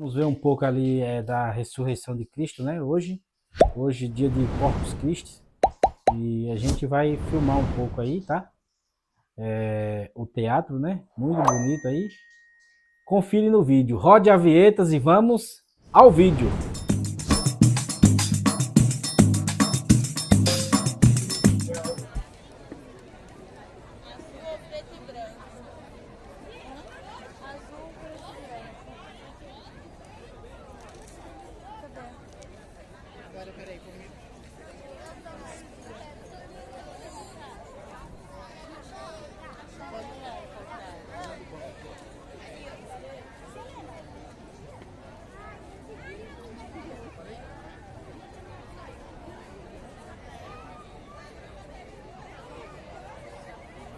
Vamos ver um pouco ali da ressurreição de Cristo, né? Hoje dia de Corpus Christi. E a gente vai filmar um pouco aí, tá? O teatro, né? Muito bonito aí. Confire no vídeo. Rode a vinhetas e vamos ao vídeo.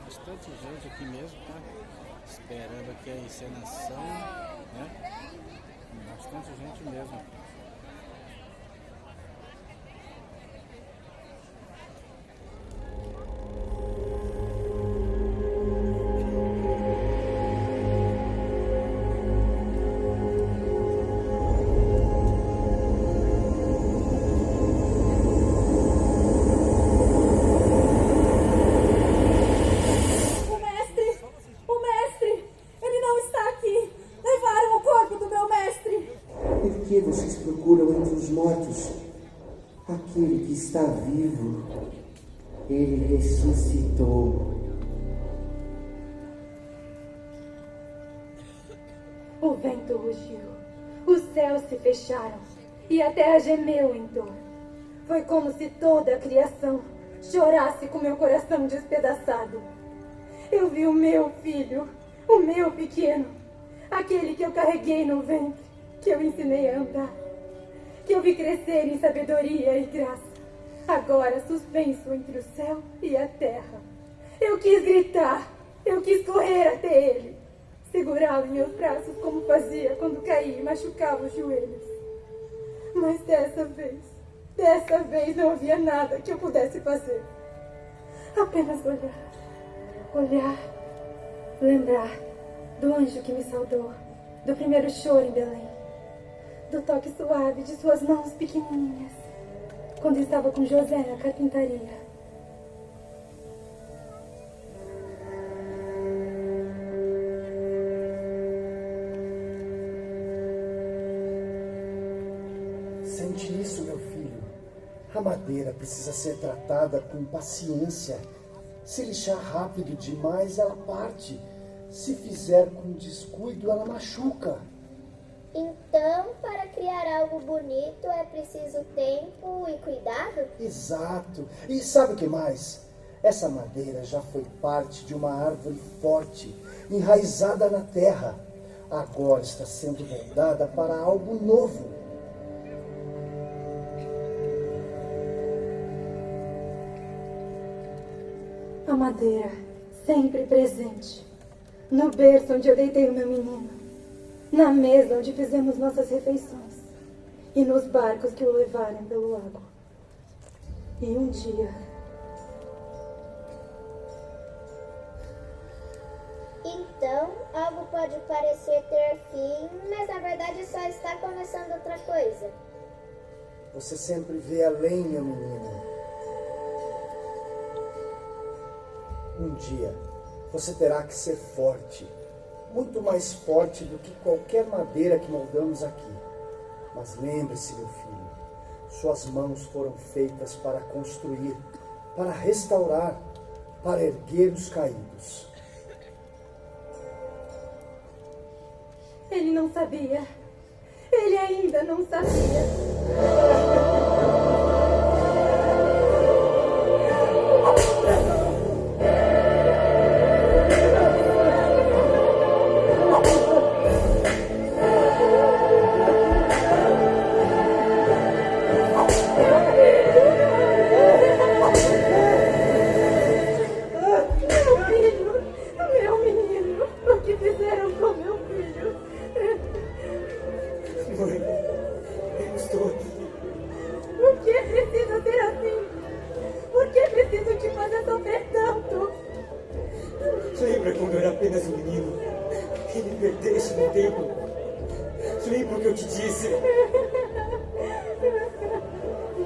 Bastante gente aqui mesmo, tá? Esperando aqui a encenação, né? Bastante gente mesmo. Por que vocês procuram entre os mortos aquele que está vivo? Ele ressuscitou. O vento rugiu, os céus se fecharam e a terra gemeu em dor. Foi como se toda a criação chorasse com meu coração despedaçado. Eu vi o meu filho, o meu pequeno, aquele que eu carreguei no ventre, que eu ensinei a andar, que eu vi crescer em sabedoria e graça, agora suspenso entre o céu e a terra. Eu quis gritar, eu quis correr até ele, segurá-lo em meus braços como fazia quando caía e machucava os joelhos. Mas dessa vez não havia nada que eu pudesse fazer. Apenas olhar, lembrar do anjo que me saudou, do primeiro choro em Belém, do toque suave de suas mãos pequenininhas, quando estava com José na carpintaria. Sente isso, meu filho. A madeira precisa ser tratada com paciência. Se lixar rápido demais, ela parte. Se fizer com descuido, ela machuca. Então, para criar algo bonito é preciso tempo e cuidado? Exato. E sabe o que mais? Essa madeira já foi parte de uma árvore forte, enraizada na terra. Agora está sendo moldada para algo novo. A madeira, sempre presente, no berço onde eu deitei o meu menino, na mesa onde fizemos nossas refeições e nos barcos que o levaram pelo lago. E um dia... Então, algo pode parecer ter fim, mas na verdade só está começando outra coisa. Você sempre vê além, meu menino. Um dia, você terá que ser forte. Muito mais forte do que qualquer madeira que moldamos aqui. Mas lembre-se, meu filho, suas mãos foram feitas para construir, para restaurar, para erguer os caídos. Ele não sabia. Ele ainda não sabia. Meu menino, o que fizeram com meu filho? Mãe, eu estou aqui. Por que precisa ser assim? Por que preciso te fazer sofrer tanto? Lembra quando eu era apenas um menino? Que me perdesse no tempo? Lembro que eu te disse.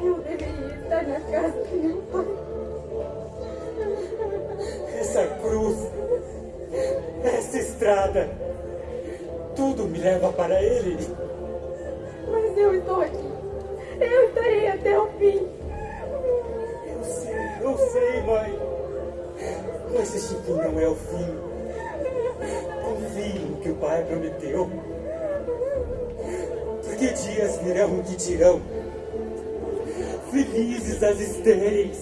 Eu deveria estar na casa do meu pai. Essa cruz, essa estrada, tudo me leva para ele. Mas eu estou aqui. Eu estarei até o fim. Eu sei, mãe. Mas este fim não é o fim. Confie no que o pai prometeu. Porque dias virão que dirão: felizes as estéreis,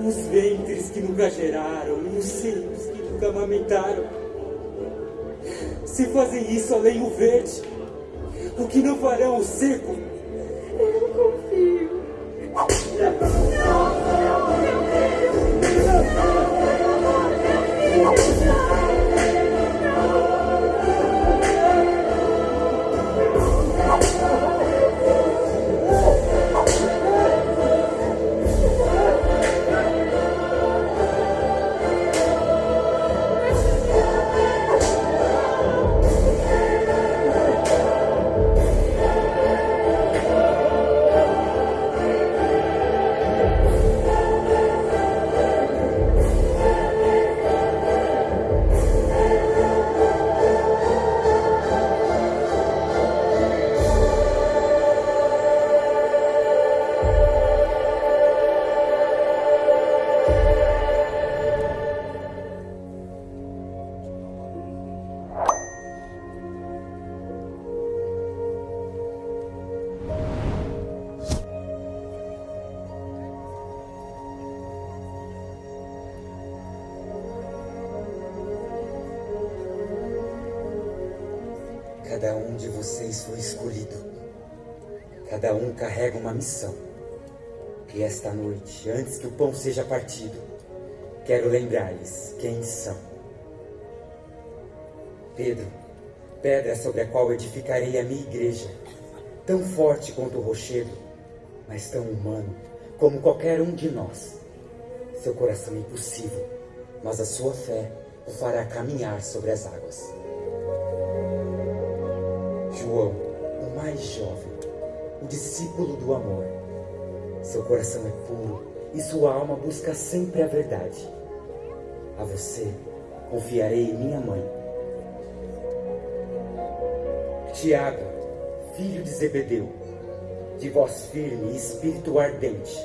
os ventres que nunca geraram e os seios que nunca amamentaram. Se fazem isso além o verde, o que não farão o seco? Eu confio. Cada um de vocês foi escolhido. Cada um carrega uma missão. E esta noite, antes que o pão seja partido, quero lembrar-lhes quem são. Pedro, pedra sobre a qual edificarei a minha igreja, tão forte quanto o rochedo, mas tão humano como qualquer um de nós. Seu coração é impossível, mas a sua fé o fará caminhar sobre as águas. João, o mais jovem, o discípulo do amor. Seu coração é puro e sua alma busca sempre a verdade. A você confiarei minha mãe. Tiago, filho de Zebedeu, de voz firme e espírito ardente,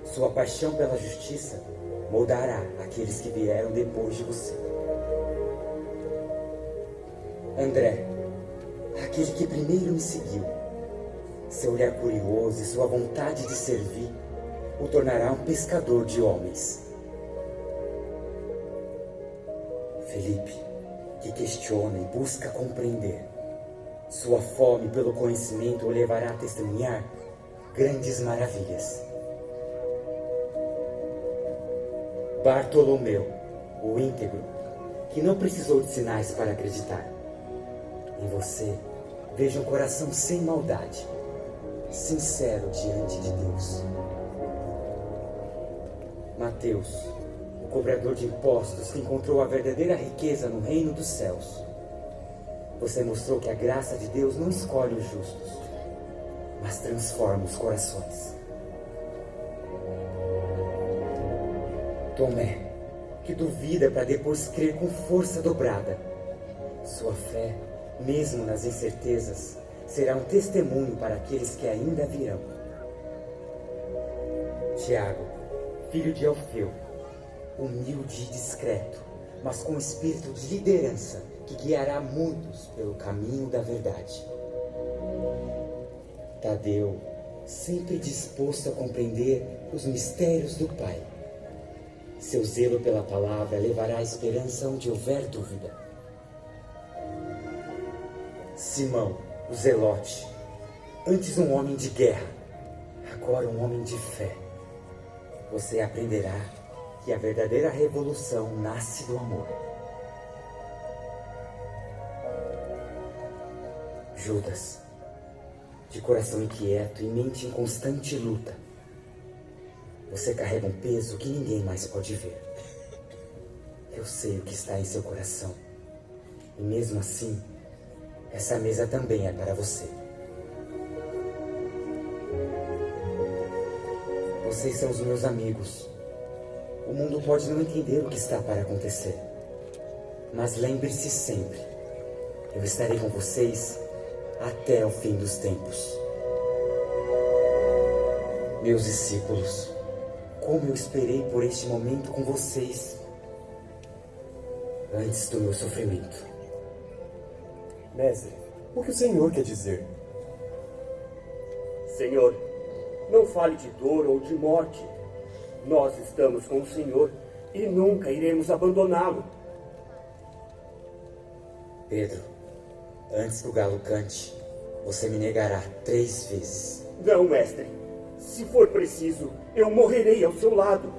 sua paixão pela justiça moldará aqueles que vieram depois de você. André, aquele que primeiro me seguiu, seu olhar curioso e sua vontade de servir o tornará um pescador de homens. Felipe, que questiona e busca compreender, sua fome pelo conhecimento o levará a testemunhar grandes maravilhas. Bartolomeu, o íntegro, que não precisou de sinais para acreditar. Em você vejo um coração sem maldade, sincero diante de Deus. Mateus, o cobrador de impostos que encontrou a verdadeira riqueza no reino dos céus. Você mostrou que a graça de Deus não escolhe os justos, mas transforma os corações. Tomé, que duvida para depois crer com força dobrada. Sua fé, mesmo nas incertezas, será um testemunho para aqueles que ainda virão. Tiago, filho de Alfeu, humilde e discreto, mas com espírito de liderança que guiará muitos pelo caminho da verdade. Tadeu, sempre disposto a compreender os mistérios do Pai. Seu zelo pela palavra levará a esperança onde houver dúvida. Simão, o zelote, antes um homem de guerra, agora um homem de fé. Você aprenderá que a verdadeira revolução nasce do amor. Judas, de coração inquieto e mente em constante luta, você carrega um peso que ninguém mais pode ver. Eu sei o que está em seu coração, e mesmo assim, essa mesa também é para você. Vocês são os meus amigos. O mundo pode não entender o que está para acontecer. Mas lembre-se sempre, eu estarei com vocês até o fim dos tempos. Meus discípulos, como eu esperei por este momento com vocês antes do meu sofrimento. Mestre, o que o Senhor quer dizer? Senhor, não fale de dor ou de morte. Nós estamos com o Senhor e nunca iremos abandoná-lo. Pedro, antes que o galo cante, você me negará 3 vezes. Não, mestre. Se for preciso, eu morrerei ao seu lado.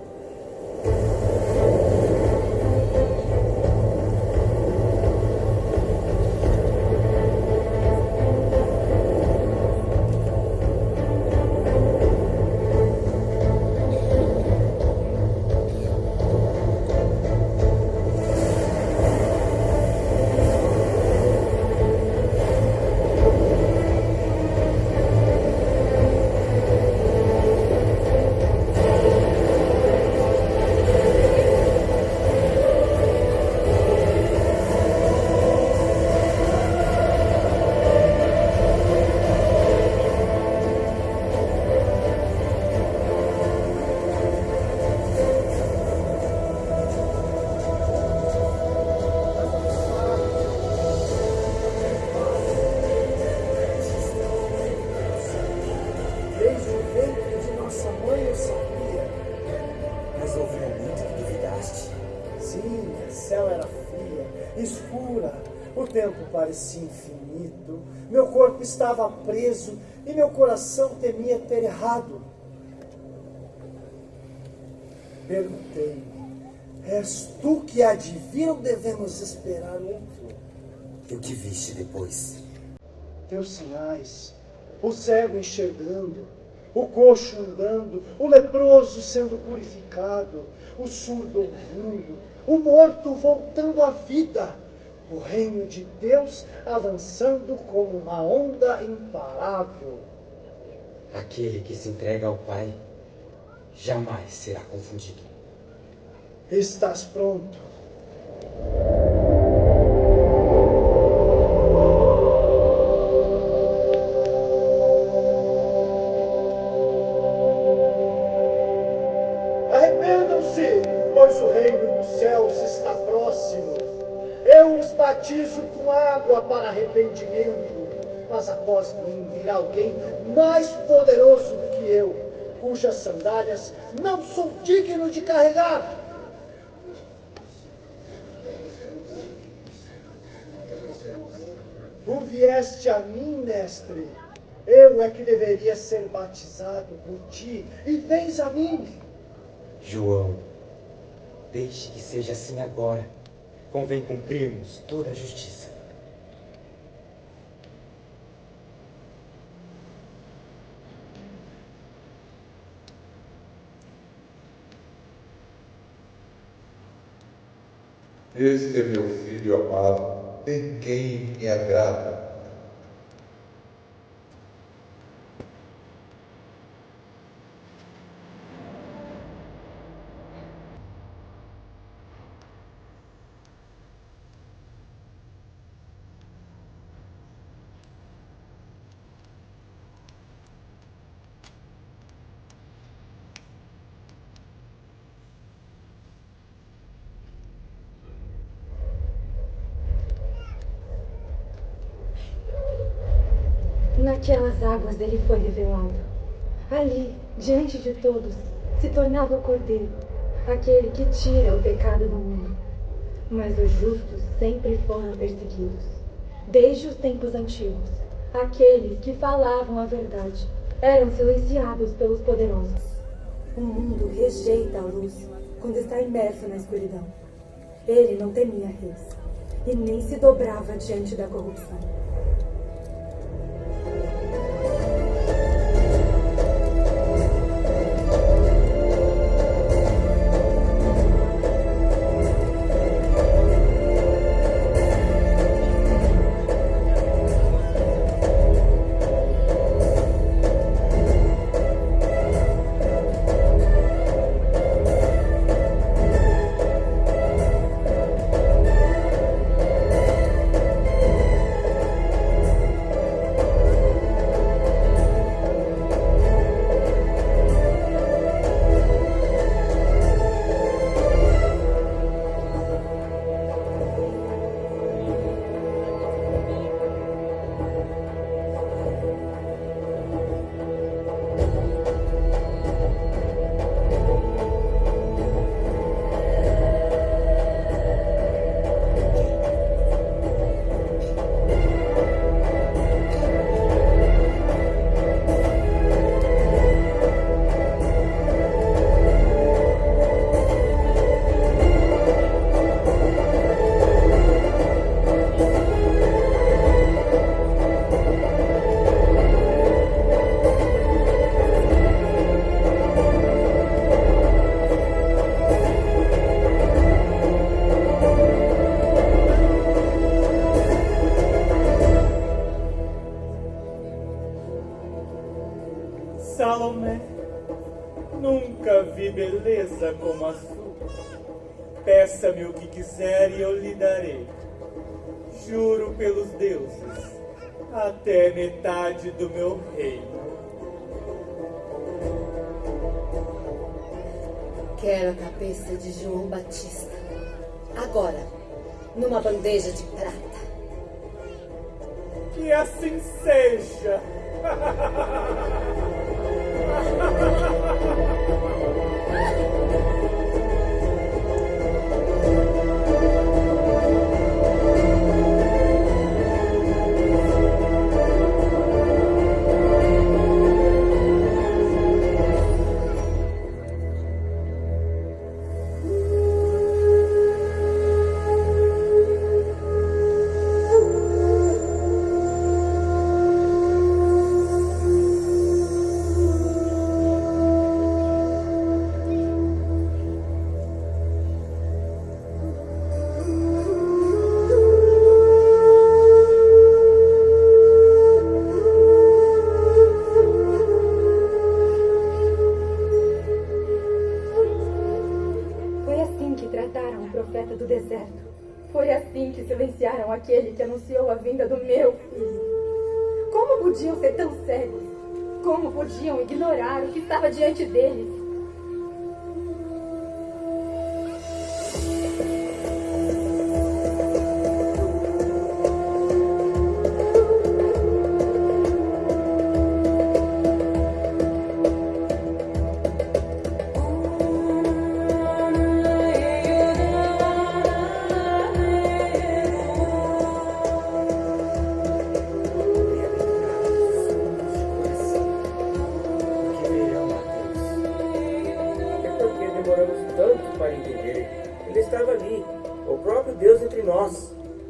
Parecia infinito, meu corpo estava preso e meu coração temia ter errado. Perguntei-me, és tu que adivinha ou devemos esperar outro? E o que viste depois? Teus sinais, o cego enxergando, o coxo andando, o leproso sendo purificado, o surdo ouvindo, o morto voltando à vida. O reino de Deus avançando como uma onda imparável. Aquele que se entrega ao Pai jamais será confundido. Estás pronto? Arrependam-se, pois o reino dos céus está próximo. Eu os batizo com água para arrependimento, mas após mim virá alguém mais poderoso do que eu, cujas sandálias não sou digno de carregar. Tu vieste a mim, mestre. Eu é que deveria ser batizado por ti, e vens a mim. João, deixe que seja assim agora. Convém cumprirmos toda a justiça. Este é meu filho amado, em quem me agrada. Naquelas águas ele foi revelado. Ali, diante de todos, se tornava o Cordeiro, aquele que tira o pecado do mundo. Mas os justos sempre foram perseguidos, desde os tempos antigos. Aqueles que falavam a verdade eram silenciados pelos poderosos. O mundo rejeita a luz quando está imerso na escuridão. Ele não temia reis e nem se dobrava diante da corrupção. Salomé, nunca vi beleza como a sua. Peça-me o que quiser e eu lhe darei. Juro pelos deuses, até metade do meu reino. Quero a cabeça de João Batista. Agora, numa bandeja de prata. Que assim seja. Foi assim que trataram o profeta do deserto. Foi assim que silenciaram aquele que anunciou a vinda do meu filho. Como podiam ser tão cegos? Como podiam ignorar o que estava diante deles?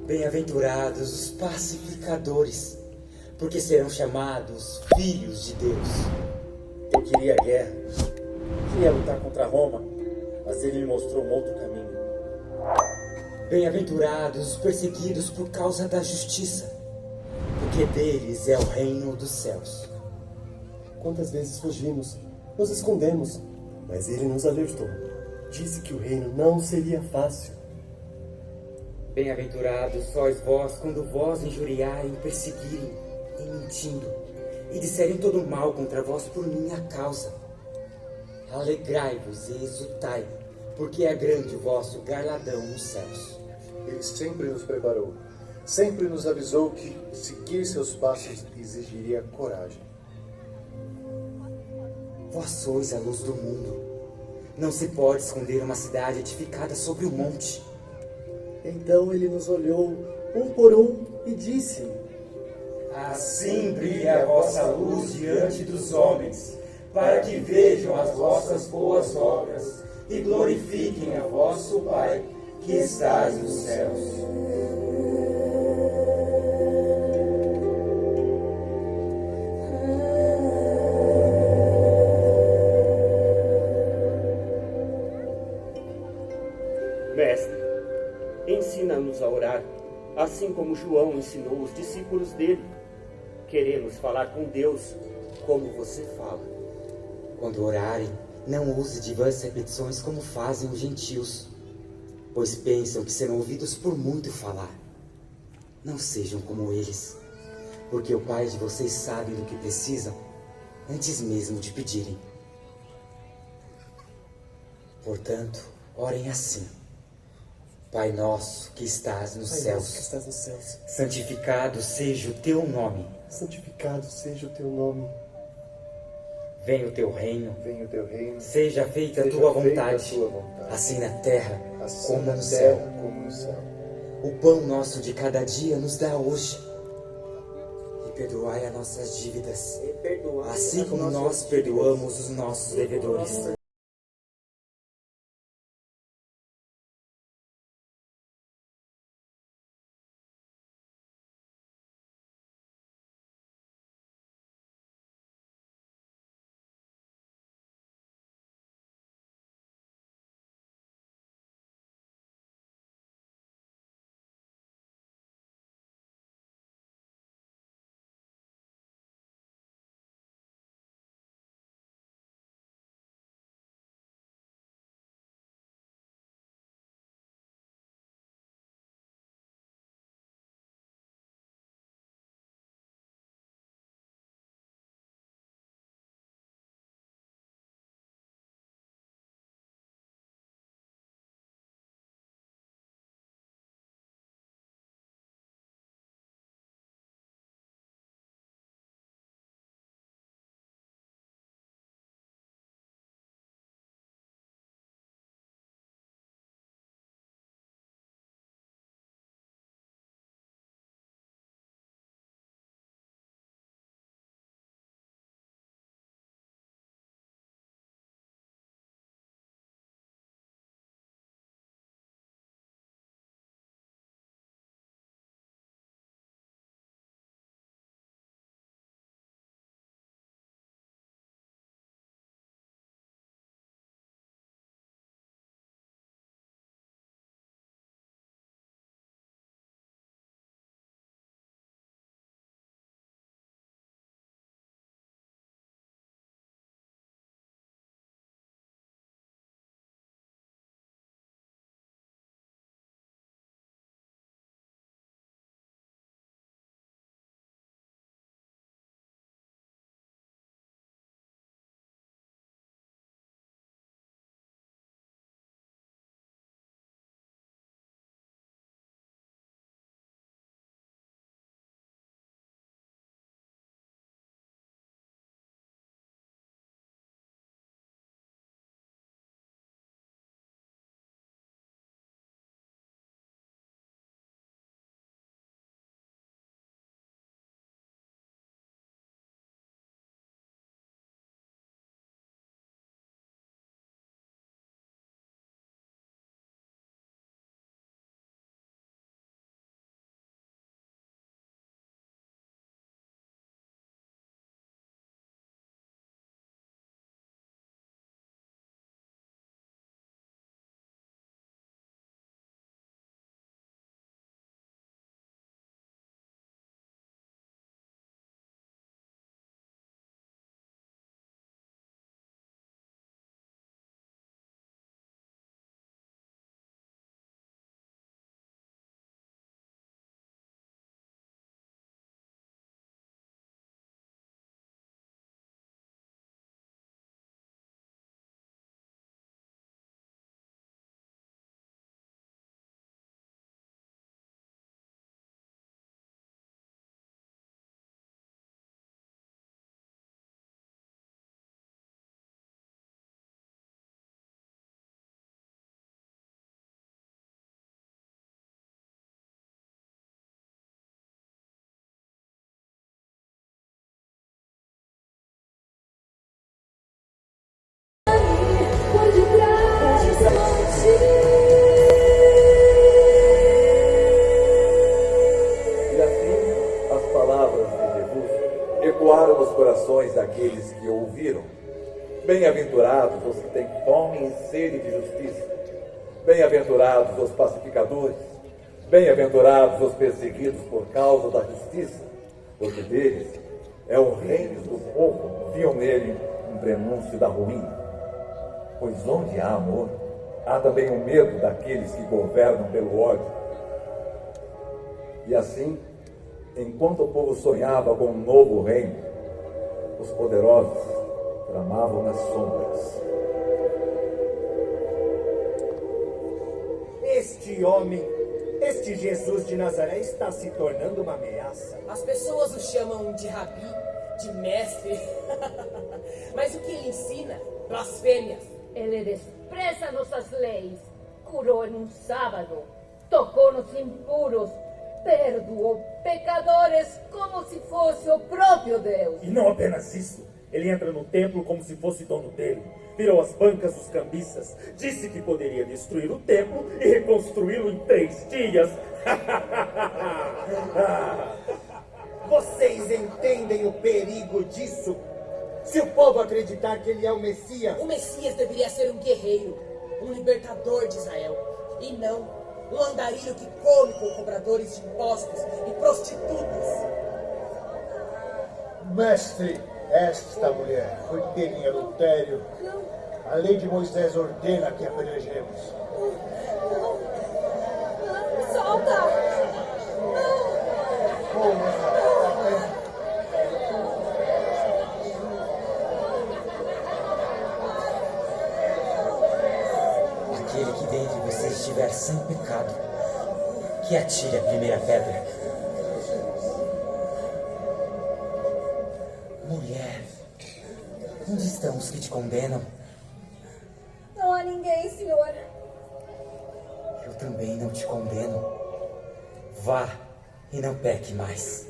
Bem-aventurados os pacificadores, porque serão chamados filhos de Deus. Eu queria a guerra, queria lutar contra Roma, mas ele me mostrou um outro caminho. Bem-aventurados os perseguidos por causa da justiça, porque deles é o reino dos céus. Quantas vezes fugimos, nos escondemos, mas ele nos alertou. Disse que o reino não seria fácil. Bem-aventurados sois vós quando vós injuriarem, perseguirem, e mentindo, e disserem todo mal contra vós por minha causa. Alegrai-vos e exultai, porque é grande o vosso galardão nos céus. Ele sempre nos preparou, sempre nos avisou que seguir seus passos exigiria coragem. Vós sois a luz do mundo. Não se pode esconder uma cidade edificada sobre o monte. Então ele nos olhou um por um e disse: Assim brilhe a vossa luz diante dos homens, para que vejam as vossas boas obras e glorifiquem a vosso Pai que estás nos céus. Mestre, ensina-nos a orar, assim como João ensinou os discípulos dele. Queremos falar com Deus como você fala. Quando orarem, não use de vãs repetições como fazem os gentios, pois pensam que serão ouvidos por muito falar. Não sejam como eles, porque o Pai de vocês sabe do que precisam, antes mesmo de pedirem. Portanto, orem assim: Pai nosso que estás nos céus, santificado seja o teu nome. Santificado seja o teu nome. Venha o teu reino, Seja feita a tua vontade, assim na terra como no céu. O pão nosso de cada dia nos dá hoje. E perdoai as nossas dívidas, assim como nós perdoamos os nossos devedores. nos corações daqueles que ouviram. Bem-aventurados os que têm fome e sede de justiça. Bem-aventurados os pacificadores. Bem-aventurados os perseguidos por causa da justiça, porque deles é o reino do povo. Viam nele um prenúncio da ruína. Pois onde há amor, há também o medo daqueles que governam pelo ódio. E assim, enquanto o povo sonhava com um novo reino, os poderosos tramavam nas sombras. Este homem, este Jesus de Nazaré está se tornando uma ameaça. As pessoas o chamam de rabi, de mestre. Mas o que ele ensina? Blasfêmias. Ele despreza nossas leis, curou em um sábado, tocou nos impuros, perdoou pecadores como se fosse o próprio Deus. E não apenas isso, ele entra no templo como se fosse dono dele, virou as bancas dos cambistas, disse que poderia destruir o templo e reconstruí-lo em 3 dias. Vocês entendem o perigo disso? Se o povo acreditar que ele é o Messias... O Messias deveria ser um guerreiro, um libertador de Israel, e não um andarilho que come com cobradores de impostos e prostitutas. Mestre, esta mulher foi pega em adultério. A lei de Moisés ordena que apedrejemos. Solta! Aquele que dentre vocês estiver sem pecado, que atire a primeira pedra. Mulher, onde estão os que te condenam? Não há ninguém, Senhor. Eu também não te condeno. Vá e não peque mais.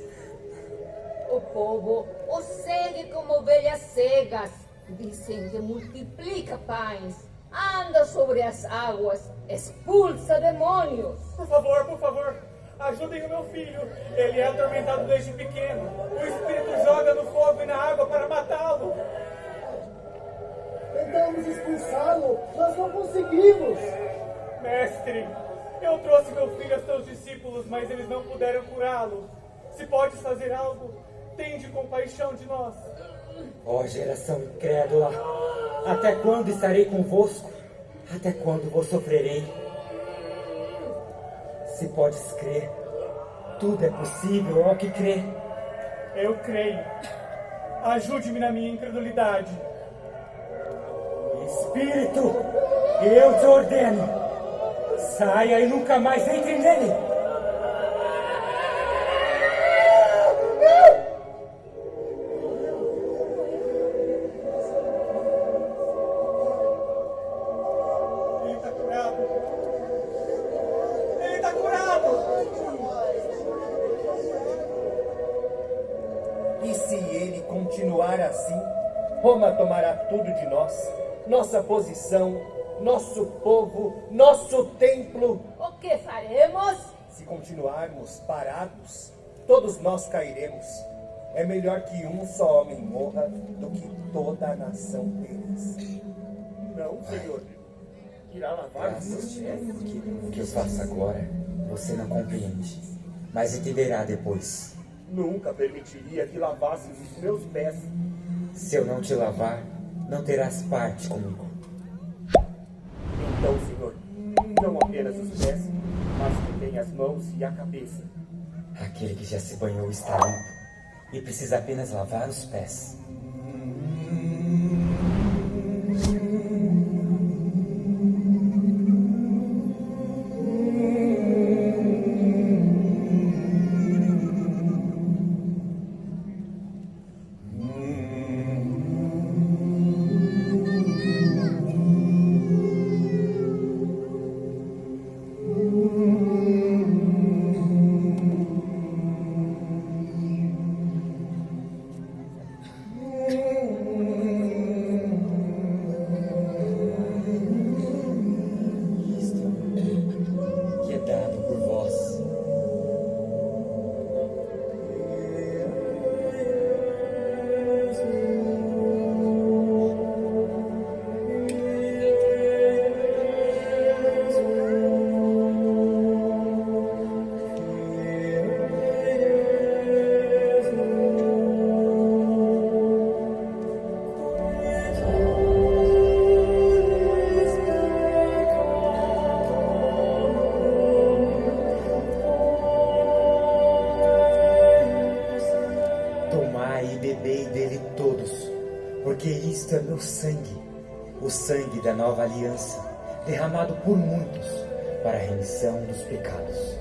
O povo o segue como ovelhas cegas. Dizem que multiplica pães, anda sobre as águas, expulsa demônios. Por favor, ajudem o meu filho. Ele é atormentado desde pequeno. O Espírito joga no fogo e na água para matá-lo. Tentamos expulsá-lo, mas não conseguimos. Mestre, eu trouxe meu filho aos teus discípulos, mas eles não puderam curá-lo. Se podes fazer algo, tende compaixão de nós. Ó geração incrédula, até quando estarei convosco? Até quando vos sofrerei? Se podes crer, tudo é possível ao que crê. Eu creio. Ajude-me na minha incredulidade. Espírito, eu te ordeno, saia e nunca mais entre nele. Roma tomará tudo de nós, nossa posição, nosso povo, nosso templo. O que faremos? Se continuarmos parados, todos nós cairemos. É melhor que um só homem morra do que toda a nação deles. Não, Senhor. Irá lavar os pés? O que eu faço agora, você não compreende, mas entenderá depois. Nunca permitiria que lavasses os meus pés. Se eu não te lavar, não terás parte comigo. Então, Senhor, não apenas os pés, mas também as mãos e a cabeça. Aquele que já se banhou está limpo e precisa apenas lavar os pés. bebei dele todos, porque isto é meu sangue, o sangue da nova aliança, derramado por muitos para a remissão dos pecados.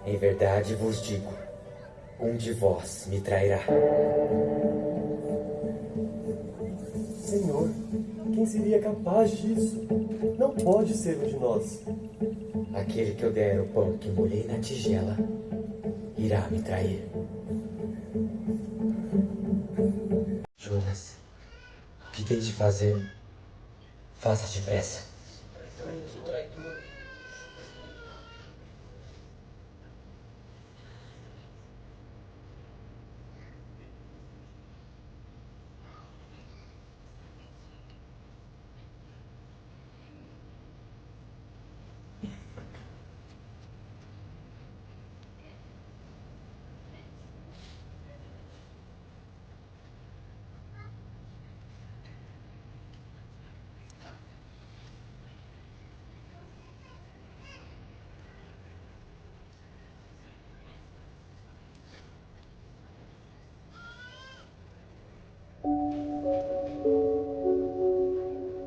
Em verdade vos digo, um de vós me trairá. Senhor, quem seria capaz disso? Não pode ser um de nós. Aquele que eu der o pão que molhei na tigela, irá me trair. Judas, o que tens de fazer? Faça depressa.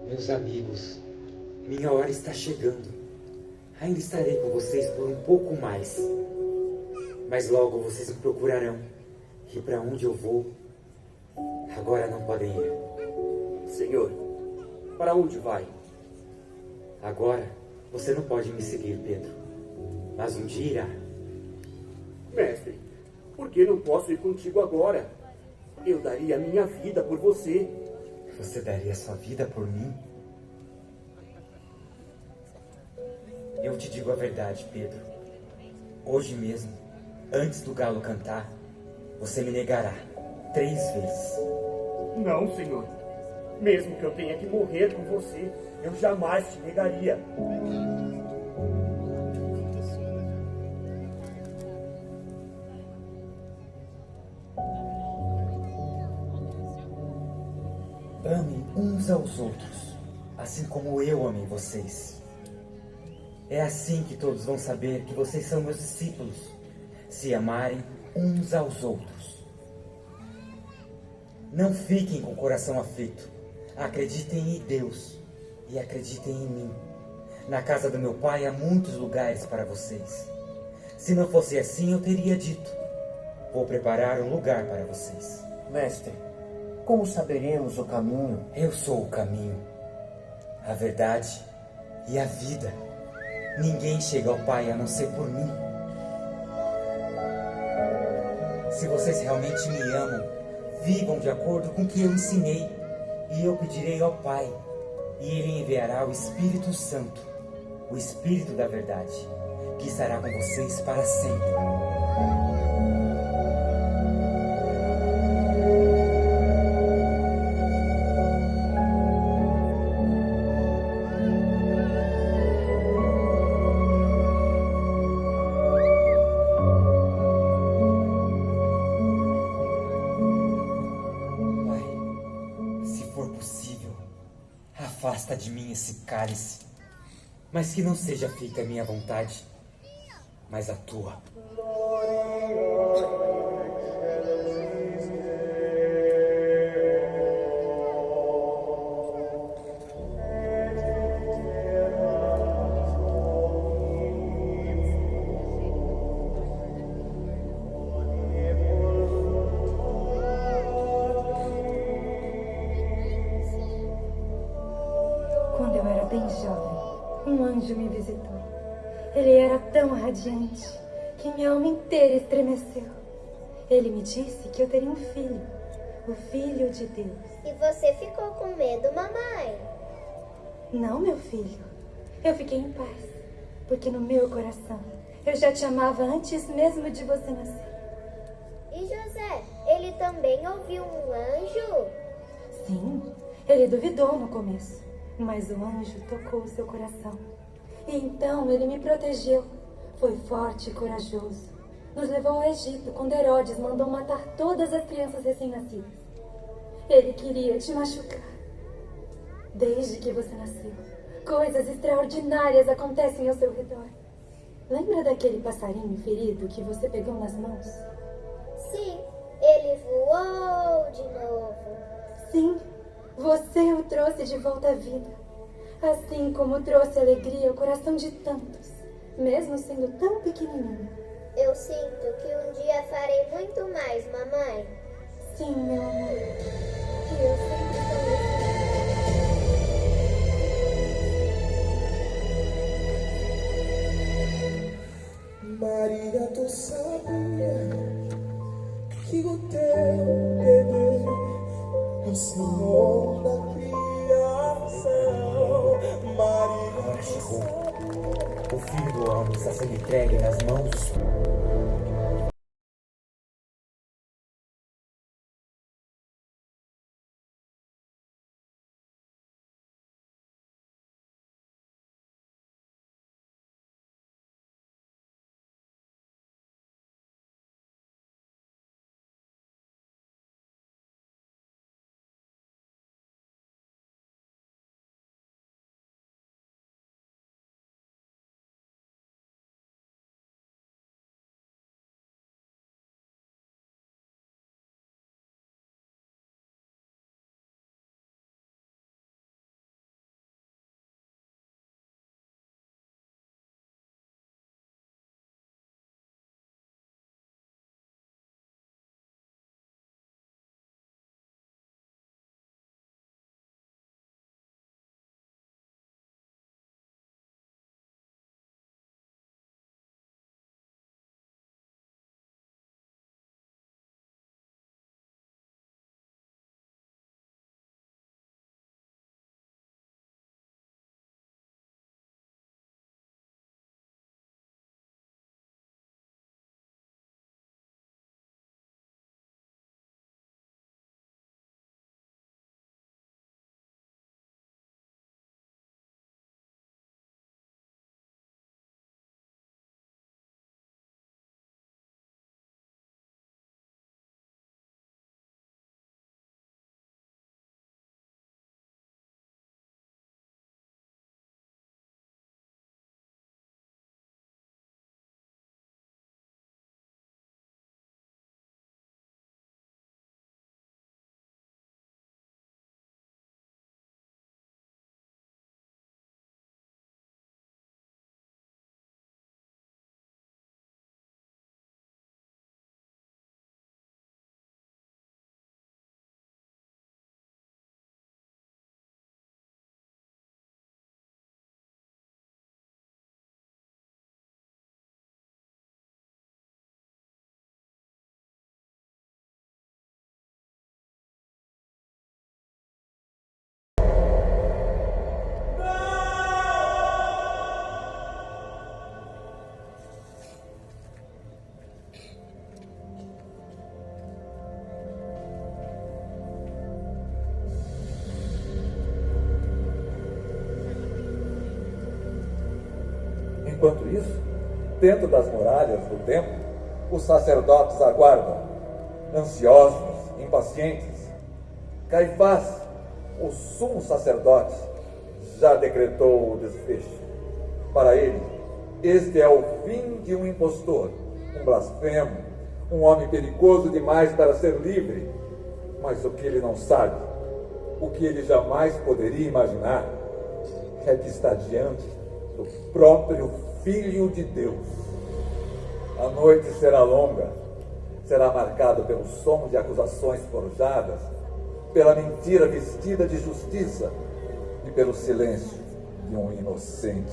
Meus amigos, minha hora está chegando. Ainda estarei com vocês por um pouco mais. Mas logo vocês me procurarão. E para onde eu vou, agora não podem ir. Senhor, para onde vai? Agora você não pode me seguir, Pedro. Mas um dia irá. Mestre, por que não posso ir contigo agora? Eu daria a minha vida por você. Você daria sua vida por mim? Eu te digo a verdade, Pedro. Hoje mesmo, antes do galo cantar, você me negará 3 vezes. Não, Senhor. Mesmo que eu tenha que morrer com você, eu jamais te negaria. Amem uns aos outros, assim como eu amei vocês. É assim que todos vão saber que vocês são meus discípulos, se amarem uns aos outros. Não fiquem com o coração aflito. Acreditem em Deus e acreditem em mim. Na casa do meu pai há muitos lugares para vocês. Se não fosse assim, eu teria dito: vou preparar um lugar para vocês. Mestre, como saberemos o caminho? Eu sou o caminho, a verdade e a vida. Ninguém chega ao Pai a não ser por mim. Se vocês realmente me amam, vivam de acordo com o que eu ensinei, e eu pedirei ao Pai, e Ele enviará o Espírito Santo, o Espírito da verdade, que estará com vocês para sempre. Afasta de mim esse cálice, mas que não seja feita a minha vontade, mas a tua. eu era bem jovem, um anjo me visitou. Ele era tão radiante que minha alma inteira estremeceu. Ele me disse que eu teria um filho, o Filho de Deus. E você ficou com medo, mamãe? Não, meu filho. Eu fiquei em paz, porque no meu coração eu já te amava antes mesmo de você nascer. E José, ele também ouviu um anjo? Sim, ele duvidou no começo, mas o anjo tocou o seu coração. E então ele me protegeu. Foi forte e corajoso. Nos levou ao Egito quando Herodes mandou matar todas as crianças recém-nascidas. Ele queria te machucar. Desde que você nasceu, coisas extraordinárias acontecem ao seu redor. Lembra daquele passarinho ferido que você pegou nas mãos? Sim, ele voou de novo. Sim, você o trouxe de volta à vida. Assim como trouxe alegria ao coração de tantos, mesmo sendo tão pequenininho. Eu sinto que um dia farei muito mais, mamãe. Sim, meu amor. E eu sempre falei. Maria, tu sabia que o teu bebê é o Senhor da criação. Maria, agora chegou. O Filho do Homem está sendo entregue nas mãos dos... Enquanto isso, dentro das muralhas do templo, os sacerdotes aguardam, ansiosos, impacientes. Caifás, o sumo sacerdote, já decretou o desfecho. Para ele, este é o fim de um impostor, um blasfemo, um homem perigoso demais para ser livre. Mas o que ele não sabe, o que ele jamais poderia imaginar, é que está diante do próprio Filho de Deus. A noite será longa, será marcada pelo som de acusações forjadas, pela mentira vestida de justiça e pelo silêncio de um inocente.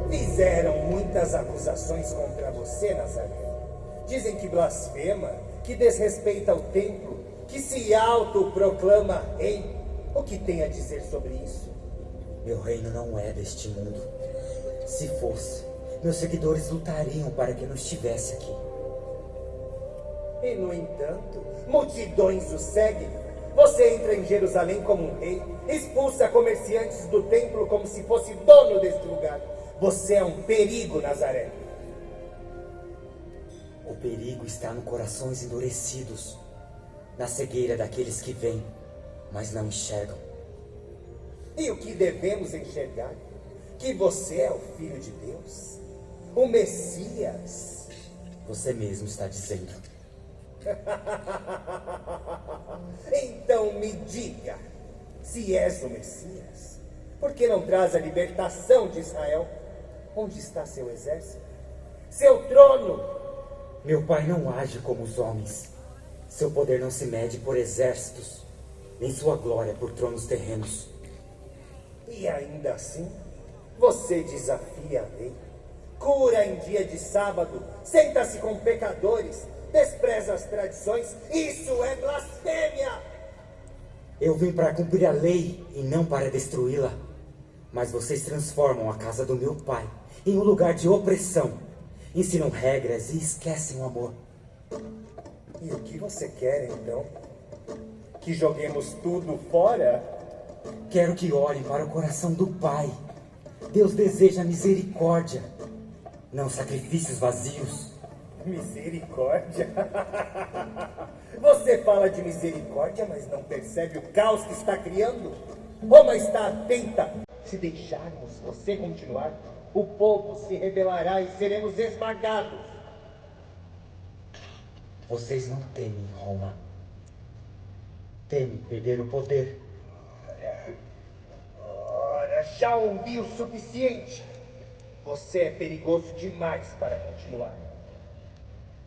Fizeram muitas acusações contra você, Nazaré. Dizem que blasfema, que desrespeita o templo, que se autoproclama rei. O que tem a dizer sobre isso? Meu reino não é deste mundo. Se fosse, meus seguidores lutariam para que não estivesse aqui. E, no entanto, multidões o seguem. Você entra em Jerusalém como um rei, expulsa comerciantes do templo como se fosse dono deste lugar. Você é um perigo, Nazaré. O perigo está no corações endurecidos, na cegueira daqueles que veem, mas não enxergam. E o que devemos enxergar? Que você é o Filho de Deus? O Messias? Você mesmo está dizendo. Então me diga, se és o Messias, por que não traz a libertação de Israel? Onde está seu exército? Seu trono? Meu pai não age como os homens. Seu poder não se mede por exércitos, nem sua glória por tronos terrenos. E ainda assim, você desafia a lei, cura em dia de sábado, senta-se com pecadores, despreza as tradições. Isso é blasfêmia! Eu vim para cumprir a lei e não para destruí-la. Mas vocês transformam a casa do meu pai em um lugar de opressão. Ensinam regras e esquecem o amor. E o que você quer, então? Que joguemos tudo fora? Quero que olhem para o coração do Pai. Deus deseja misericórdia, não sacrifícios vazios. Misericórdia? Você fala de misericórdia, mas não percebe o caos que está criando? Roma está atenta. Se deixarmos você continuar, o povo se rebelará e seremos esmagados. Vocês não temem Roma. Temem perder o poder. Ora, já ouvi o suficiente. Você é perigoso demais para continuar.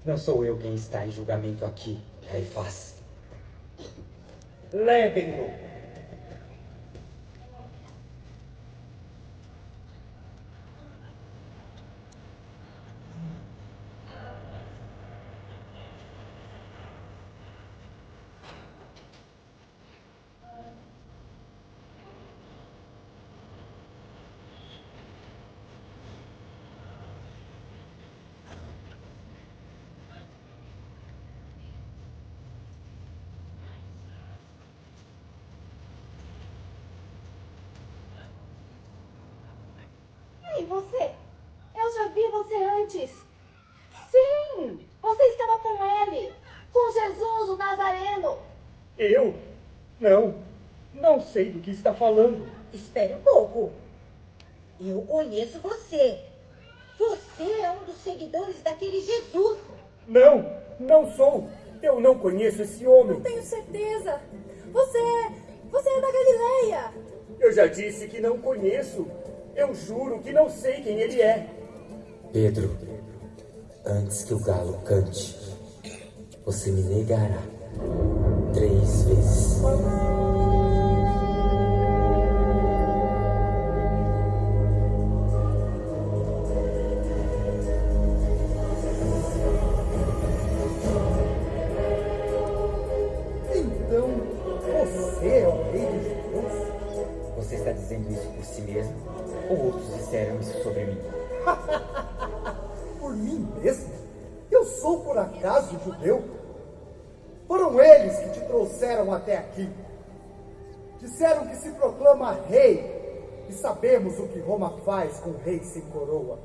Não sou eu quem está em julgamento aqui, Caifás. Levem-no. E você? Eu já vi você antes. Sim, você estava com ele. Com Jesus, o Nazareno. Eu? Não sei do que está falando. Espere um pouco. Eu conheço você. Você é um dos seguidores daquele Jesus. Não sou. Eu não conheço esse homem. Não tenho certeza. Você é da Galileia. Eu já disse que não conheço. Eu juro que não sei quem ele é. Pedro, antes que o galo cante, você me negará 3 vezes. Então, você é o rei de Jesus? Você está dizendo isso por si mesmo? Ou outros disseram isso sobre mim? Por mim mesmo? Eu sou por acaso judeu? Foram eles que te trouxeram até aqui. Disseram que se proclama rei. E sabemos o que Roma faz com o rei sem coroa.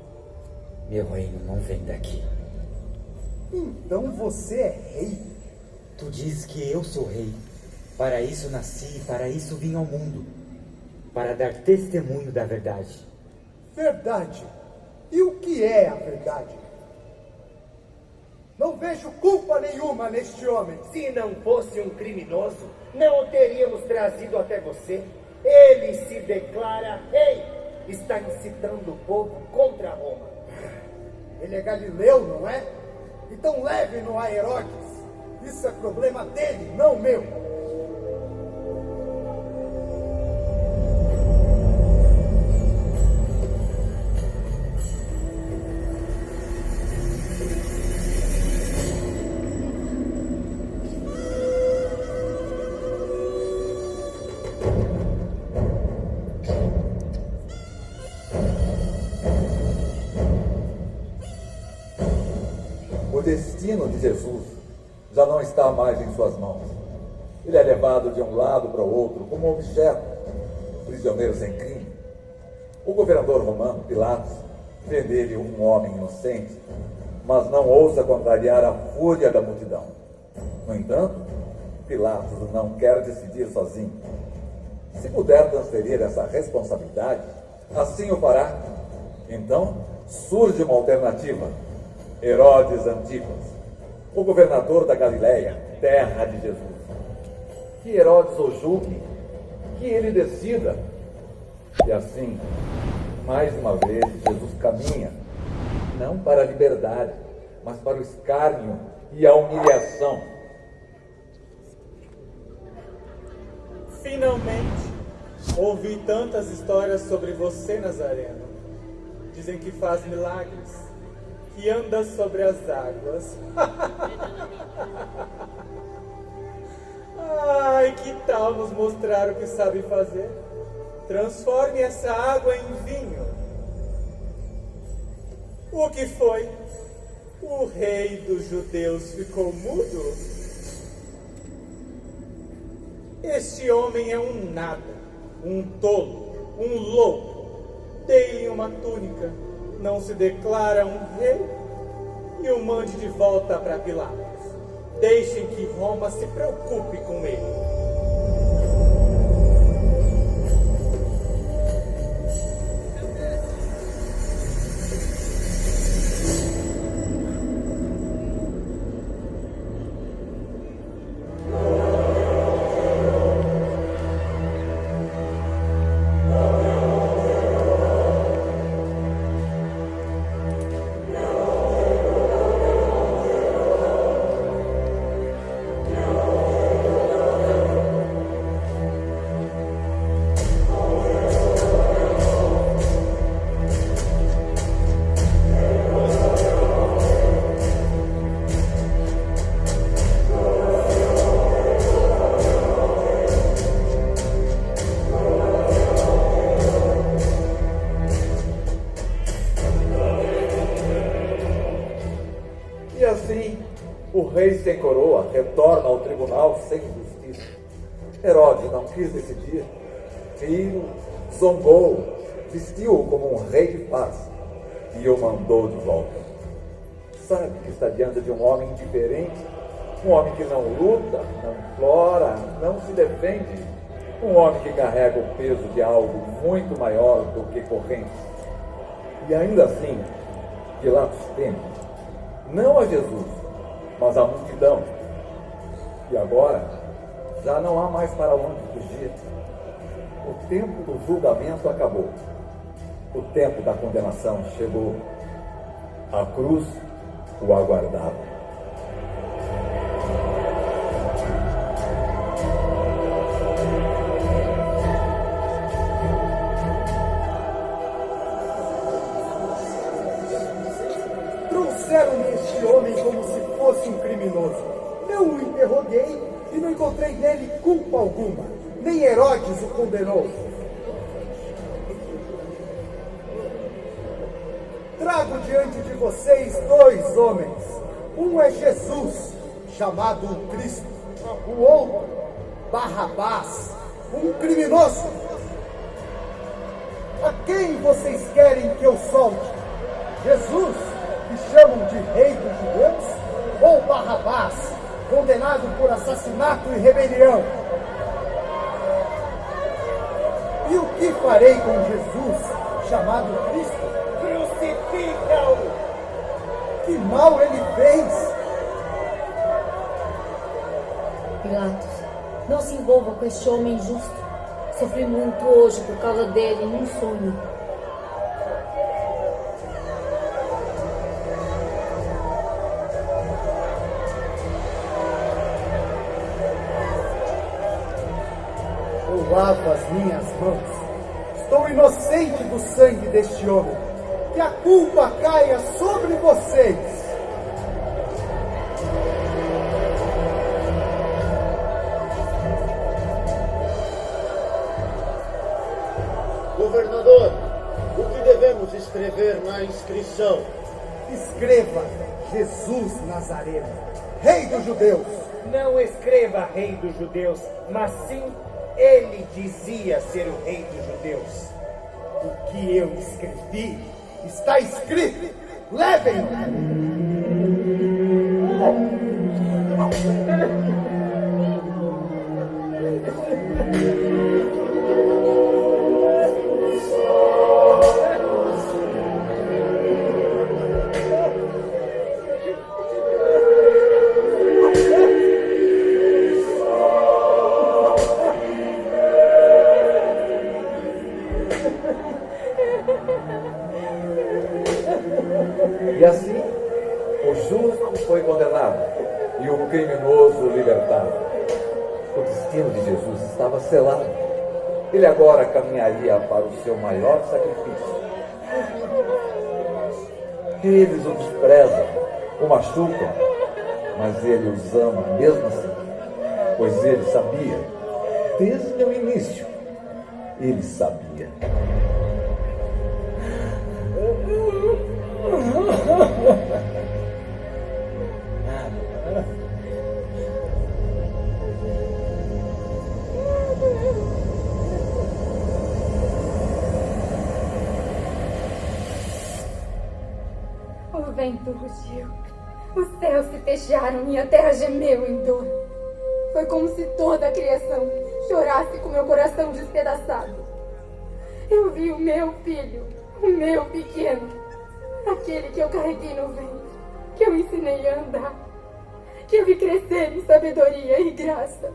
Meu reino não vem daqui. Então você é rei? Tu dizes que eu sou rei. Para isso nasci e para isso vim ao mundo. Para dar testemunho da verdade. Verdade? E o que é a verdade? Não vejo culpa nenhuma neste homem. Se não fosse um criminoso, não o teríamos trazido até você. Ele se declara rei. está incitando o povo contra Roma. Ele é galileu, não é? Então leve-no a Herodes. Isso é problema dele, não meu. O destino de Jesus já não está mais em suas mãos. Ele é levado de um lado para o outro como objeto, prisioneiro sem crime. O governador romano, Pilatos, vê nele um homem inocente, mas não ousa contrariar a fúria da multidão. No entanto, Pilatos não quer decidir sozinho. Se puder transferir essa responsabilidade, assim o fará. Então, surge uma alternativa. Herodes Antipas, o governador da Galileia, terra de Jesus. Que Herodes o julgue, que ele decida. E assim, mais uma vez, Jesus caminha, não para a liberdade, mas para o escárnio e a humilhação. Finalmente, ouvi tantas histórias sobre você, Nazareno. Dizem que faz milagres, que anda sobre as águas. Ai, que tal nos mostrar o que sabe fazer? Transforme essa água em vinho. O que foi? O rei dos judeus ficou mudo? Este homem é um nada, um tolo, um louco. Dei-lhe uma túnica. Não se declara um rei? E o mande de volta para Pilatos. Deixem que Roma se preocupe com ele. O rei sem coroa retorna ao tribunal sem justiça. Herodes não quis decidir. Riu, zombou, vestiu-o como um rei de paz e o mandou de volta. Sabe que está diante de um homem diferente, um homem que não luta, não implora, não se defende, um homem que carrega o peso de algo muito maior do que correntes. E ainda assim, Pilatos teme, não a Jesus, mas a multidão. E agora, já não há mais para onde fugir. O tempo do julgamento acabou. O tempo da condenação chegou. A cruz o aguardava. Trouxeram-me este homem como se fosse um criminoso. Eu o interroguei e não encontrei nele culpa alguma. Nem Herodes o condenou. Trago diante de vocês dois homens. Um é Jesus, chamado o Cristo. O outro, Barrabás, um criminoso. A quem vocês querem que eu solte? Jesus, que chamam de rei dos judeus? Ou Barrabás, condenado por assassinato e rebelião? E o que farei com Jesus, chamado Cristo? Crucifica-o! Que mal ele fez? Pilatos, não se envolva com este homem injusto. Sofri muito hoje por causa dele num sonho. lavo as minhas mãos. Estou inocente do sangue deste homem. Que a culpa caia sobre vocês. Governador, o que devemos escrever na inscrição? Escreva Jesus Nazareno, Rei dos Judeus. Não escreva Rei dos Judeus, mas sim ele dizia ser o Rei dos Judeus. O que eu escrevi está escrito. Levem-no. E assim, o justo foi condenado e o criminoso libertado. O destino de Jesus estava selado. Ele agora caminharia para o seu maior sacrifício. Eles o desprezam, o machucam, mas ele os ama mesmo assim, pois ele sabia, desde o início, ele sabia. O vento rugiu, os céus se fecharam e a terra gemeu em dor. Foi como se toda a criação chorasse com meu coração despedaçado. Eu vi o meu filho, o meu pequeno, aquele que eu carreguei no ventre, que eu ensinei a andar, que eu vi crescer em sabedoria e graça.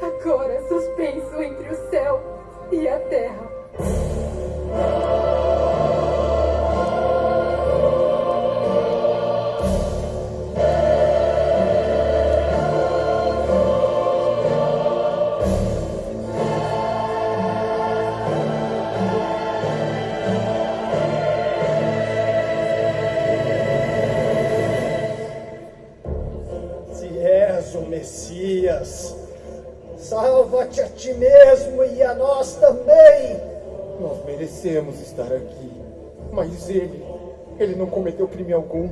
Agora suspenso entre o céu e a terra. Messias, salva-te a ti mesmo e a nós também. Nós merecemos estar aqui, mas ele não cometeu crime algum.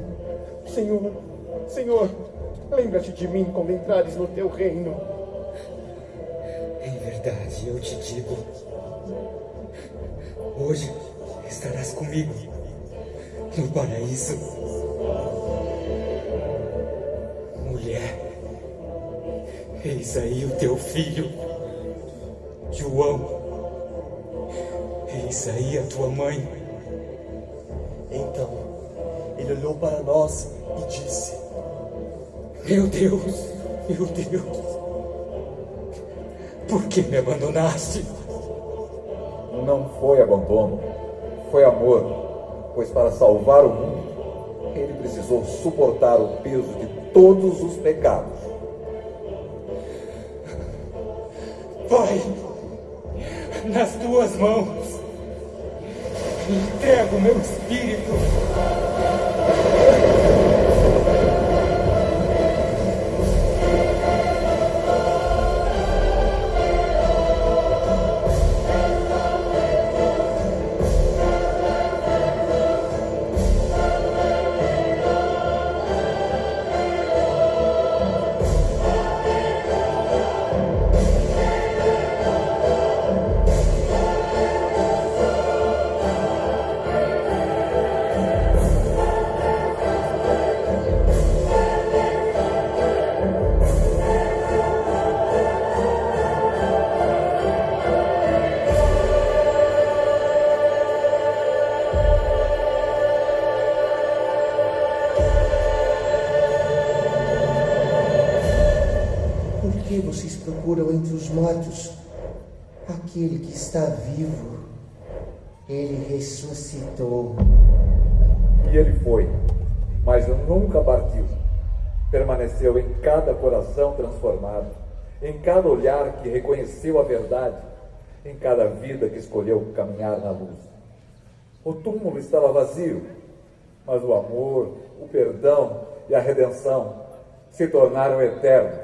Senhor, lembra-te de mim quando entrares no teu reino. Em verdade, eu te digo, hoje estarás comigo no paraíso. Mulher, eis aí o teu filho, João. Eis aí a tua mãe. Então, ele olhou para nós e disse: Meu Deus, por que me abandonaste? Não foi abandono, foi amor, pois para salvar o mundo, ele precisou suportar o peso de todos os pecados. Pai, nas tuas mãos, entrego o meu espírito. Vocês procuram entre os mortos aquele que está vivo. Ele ressuscitou. E ele foi, mas nunca partiu. Permaneceu em cada coração transformado em cada olhar que reconheceu a verdade, em cada vida que escolheu caminhar na luz. O túmulo estava vazio, mas o amor, o perdão e a redenção se tornaram eternos.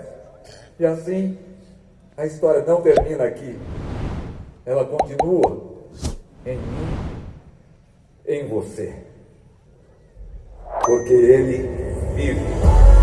E assim, a história não termina aqui. Ela continua em mim, em você. Porque ele vive.